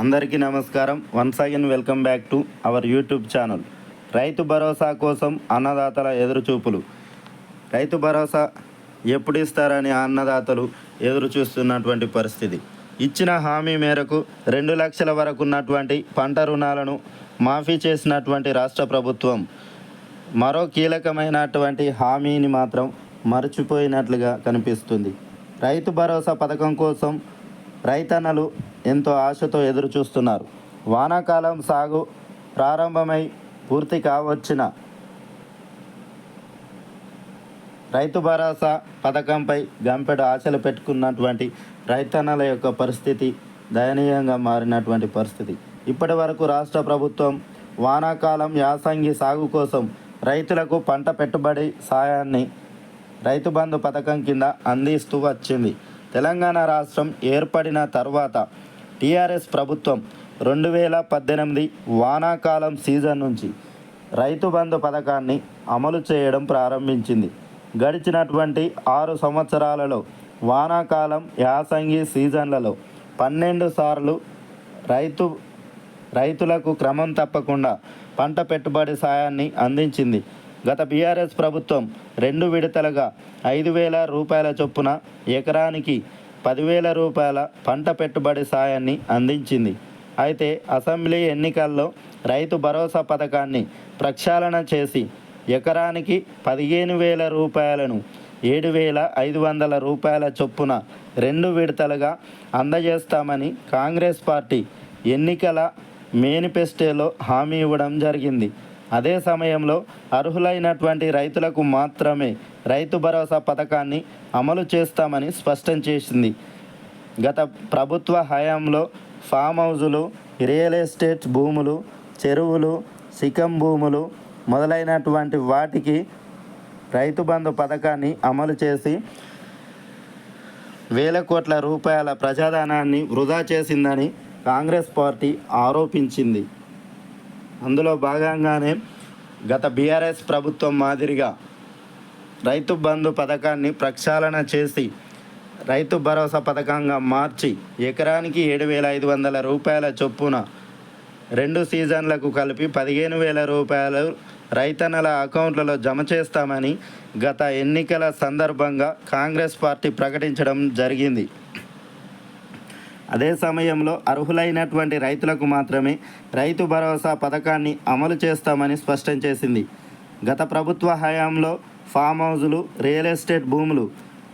అందరికీ నమస్కారం. Once again welcome back to our YouTube channel. Rythu Bharosa కోసం అన్నదాతల ఎదురుచూపులు. రైతు భరోసా ఎప్పుడు ఇస్తారని అన్నదాతలు ఎదురు చూస్తున్నటువంటి పరిస్థితి. ఇచ్చిన హామీ మేరకు 2 లక్షల వరకు ఉన్నటువంటి పంట రుణాలను మాఫీ చేసినటువంటి రాష్ట్ర ప్రభుత్వం మరో కీలకమైనటువంటి హామీని మాత్రం మర్చిపోయినట్లుగా కనిపిస్తుంది. రైతు భరోసా పథకం కోసం రైతన్నలు ఎంతో ఆశతో ఎదురు చూస్తున్నారు. వానాకాలం సాగు ప్రారంభమై పూర్తి కావచ్చిన రైతు భరోసా పథకంపై గంపెడు ఆశలు పెట్టుకున్నటువంటి రైతన్నల యొక్క పరిస్థితి దయనీయంగా మారినటువంటి పరిస్థితి. ఇప్పటి వరకు రాష్ట్ర ప్రభుత్వం వానాకాలం యాసంగి సాగు కోసం రైతులకు పంట పెట్టుబడి సాయాన్ని రైతు బంధు పథకం కింద అందిస్తూ వచ్చింది. తెలంగాణ రాష్ట్రం ఏర్పడిన తర్వాత టీఆర్ఎస్ ప్రభుత్వం 2018 వానాకాలం సీజన్ నుంచి రైతు బంధు పథకాన్ని అమలు చేయడం ప్రారంభించింది. గడిచినటువంటి 6 సంవత్సరాలలో వానాకాలం యాసంగి సీజన్లలో 12 సార్లు రైతులకు క్రమం తప్పకుండా పంట పెట్టుబడి సాయాన్ని అందించింది. గత బీఆర్ఎస్ ప్రభుత్వం 2 విడతలుగా 5,000 రూపాయల చొప్పున ఎకరానికి 10,000 రూపాయల పంట పెట్టుబడి సాయాన్ని అందించింది. అయితే అసెంబ్లీ ఎన్నికల్లో రైతు భరోసా పథకాన్ని ప్రక్షాళన చేసి ఎకరానికి 15,000 రూపాయలను 7,500 రూపాయల చొప్పున 2 విడతలుగా అందజేస్తామని కాంగ్రెస్ పార్టీ ఎన్నికల మేనిఫెస్టోలో హామీ ఇవ్వడం జరిగింది. అదే సమయంలో అర్హులైనటువంటి రైతులకు మాత్రమే రైతు భరోసా పథకాన్ని అమలు చేస్తామని స్పష్టం చేసింది. గత ప్రభుత్వ హయాంలో ఫామ్ హౌజులు, రియల్ ఎస్టేట్ భూములు, చెరువులు, సికం భూములు మొదలైనటువంటి వాటికి రైతు బంధు పథకాన్ని అమలు చేసి వేల కోట్ల రూపాయల ప్రజాధనాన్ని వృధా చేసిందని కాంగ్రెస్ పార్టీ ఆరోపించింది. అందులో భాగంగానే గత బీఆర్ఎస్ ప్రభుత్వం మాదిరిగా రైతు బంధు పథకాన్ని ప్రక్షాళన చేసి రైతు భరోసా పథకంగా మార్చి ఎకరానికి 7,500 రూపాయల చొప్పున 2 సీజన్లకు కలిపి 15,000 రూపాయలు రైతన్నల అకౌంట్లలో జమ చేస్తామని గత ఎన్నికల సందర్భంగా కాంగ్రెస్ పార్టీ ప్రకటించడం జరిగింది. అదే సమయంలో అర్హులైనటువంటి రైతులకు మాత్రమే రైతు భరోసా పథకాన్ని అమలు చేస్తామని స్పష్టం చేసింది. గత ప్రభుత్వ హయాంలో ఫామ్ హౌజులు, రియల్ ఎస్టేట్ భూములు,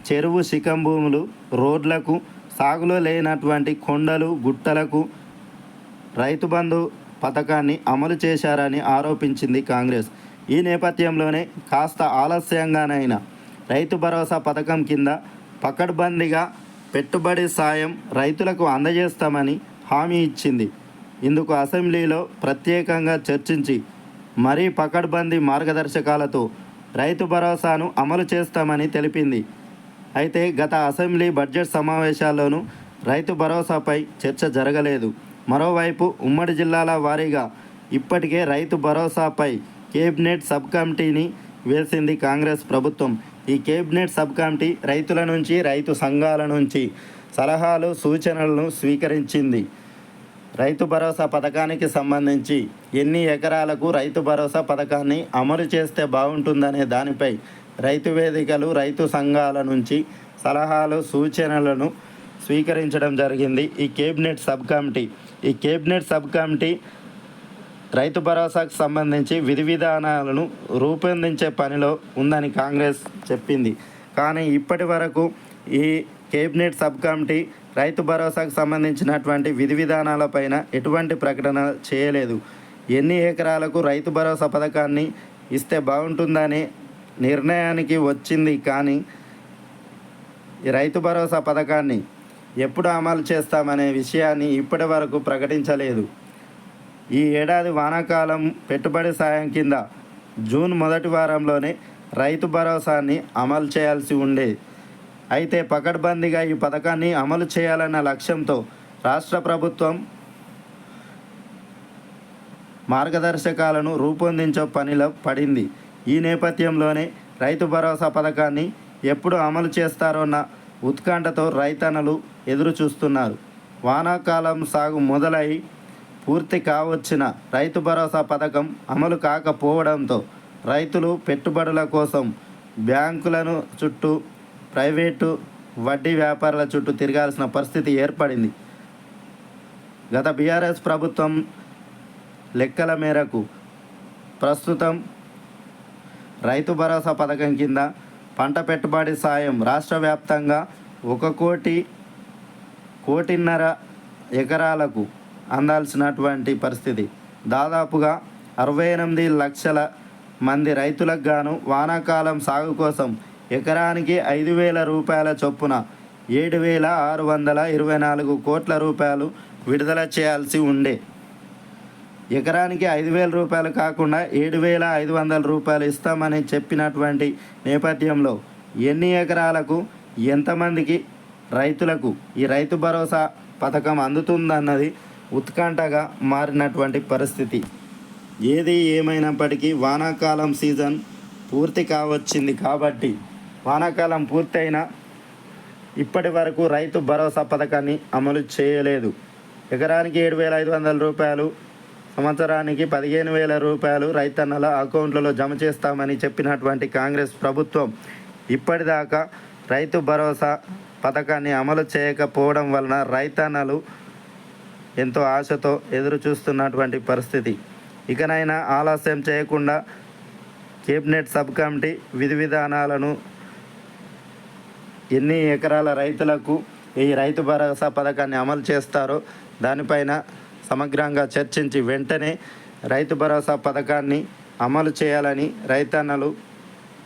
చెరువు శిఖం భూములు, రోడ్లకు, సాగులో లేనటువంటి కొండలు, గుట్టలకు రైతు బంధు పథకాన్ని అమలు చేశారని ఆరోపించింది కాంగ్రెస్. ఈ నేపథ్యంలోనే కాస్త ఆలస్యంగానైనా రైతు భరోసా పథకం కింద పకడ్బందీగా పెట్టుబడి సాయం రైతులకు అందజేస్తామని హామీ ఇచ్చింది. ఇందుకు అసెంబ్లీలో ప్రత్యేకంగా చర్చించి మరీ పకడ్బందీ మార్గదర్శకాలతో రైతు భరోసాను అమలు చేస్తామని తెలిపింది. అయితే గత అసెంబ్లీ బడ్జెట్ సమావేశాల్లోనూ రైతు భరోసాపై చర్చ జరగలేదు. మరోవైపు ఉమ్మడి జిల్లాల వారీగా ఇప్పటికే రైతు భరోసాపై కేబినెట్ సబ్ కమిటీని వేసింది కాంగ్రెస్ ప్రభుత్వం. ఈ కేబినెట్ సబ్ కమిటీ రైతుల నుంచి, రైతు సంఘాల నుంచి సలహాలు, సూచనలను స్వీకరించింది. రైతు భరోసా పథకానికి సంబంధించి ఎన్ని ఎకరాలకు రైతు భరోసా పథకాన్ని అమలు చేస్తే బాగుంటుందనే దానిపై రైతు వేదికలు, రైతు సంఘాల నుంచి సలహాలు, సూచనలను స్వీకరించడం జరిగింది ఈ కేబినెట్ సబ్ కమిటీ రైతు భరోసాకు సంబంధించి విధి విధానాలను రూపొందించే పనిలో ఉందని కాంగ్రెస్ చెప్పింది. కానీ ఇప్పటి వరకు ఈ కేబినెట్ సబ్ కమిటీ రైతు భరోసాకు సంబంధించినటువంటి విధి విధానాలపైన ఎటువంటి ప్రకటన చేయలేదు. ఎన్ని ఎకరాలకు రైతు భరోసా పథకాన్ని ఇస్తే బాగుంటుందనే నిర్ణయానికి వచ్చింది. కానీ ఈ రైతు భరోసా పథకాన్ని ఎప్పుడు అమలు చేస్తామనే విషయాన్ని ఇప్పటి వరకు ప్రకటించలేదు. ఈ ఏడాది వానాకాలం పెట్టుబడి సాయం కింద జూన్ మొదటి వారంలోనే రైతు భరోసాని అమలు చేయాల్సి ఉండేది. అయితే పకడ్బందీగా ఈ పథకాన్ని అమలు చేయాలన్న లక్ష్యంతో రాష్ట్ర ప్రభుత్వం మార్గదర్శకాలను రూపొందించే పనిలో పడింది. ఈ నేపథ్యంలోనే రైతు భరోసా పథకాన్ని ఎప్పుడు అమలు చేస్తారోన్న ఉత్కంఠతో రైతన్నలు ఎదురు చూస్తున్నారు. వానాకాలం సాగు మొదలై పూర్తి కావచ్చిన రైతు భరోసా పథకం అమలు కాకపోవడంతో రైతులు పెట్టుబడుల కోసం బ్యాంకులను చుట్టూ ప్రైవేటు వడ్డీ వ్యాపారుల చుట్టూ తిరగాల్సిన పరిస్థితి ఏర్పడింది. గత బీఆర్ఎస్ ప్రభుత్వం లెక్కల మేరకు ప్రస్తుతం రైతు భరోసా పథకం కింద పంట పెట్టుబడి సాయం రాష్ట్ర వ్యాప్తంగా 1,5 ఎకరాలకు అందాల్సినటువంటి పరిస్థితి. దాదాపుగా 68 లక్షల మంది రైతులకు గాను వానాకాలం సాగు కోసం ఎకరానికి 5,000 రూపాయల చొప్పున 7,624 కోట్ల రూపాయలు విడుదల చేయాల్సి ఉండే. ఎకరానికి 5,000 రూపాయలు కాకుండా 7,500 రూపాయలు ఇస్తామని చెప్పినటువంటి నేపథ్యంలో ఎన్ని ఎకరాలకు ఎంతమందికి రైతులకు ఈ రైతు భరోసా పథకం అందుతుందన్నది ఉత్కంఠగా మారినటువంటి పరిస్థితి. ఏది ఏమైనప్పటికీ వానాకాలం సీజన్ పూర్తి కావచ్చింది కాబట్టి వానాకాలం పూర్తయినా ఇప్పటి వరకు రైతు భరోసా పథకాన్ని అమలు చేయలేదు. ఎకరానికి 7,500 రూపాయలు, సంవత్సరానికి 15,000 రూపాయలు రైతన్నల అకౌంట్లలో జమ చేస్తామని చెప్పినటువంటి కాంగ్రెస్ ప్రభుత్వం ఇప్పటిదాకా రైతు భరోసా పథకాన్ని అమలు చేయకపోవడం వలన రైతన్నలు ఎంతో ఆశతో ఎదురు చూస్తున్నటువంటి పరిస్థితి. ఇకనైనా ఆలస్యం చేయకుండా కేబినెట్ సబ్ కమిటీ విధి విధానాలను ఎన్ని ఎకరాల రైతులకు ఈ రైతు భరోసా పథకాన్ని అమలు చేస్తారో దానిపైన సమగ్రంగా చర్చించి వెంటనే రైతు భరోసా పథకాన్ని అమలు చేయాలని రైతన్నలు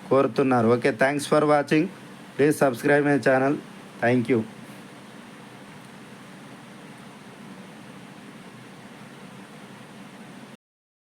కోరుతున్నారు. Okay, thanks for watching. Please subscribe my channel. Thank you.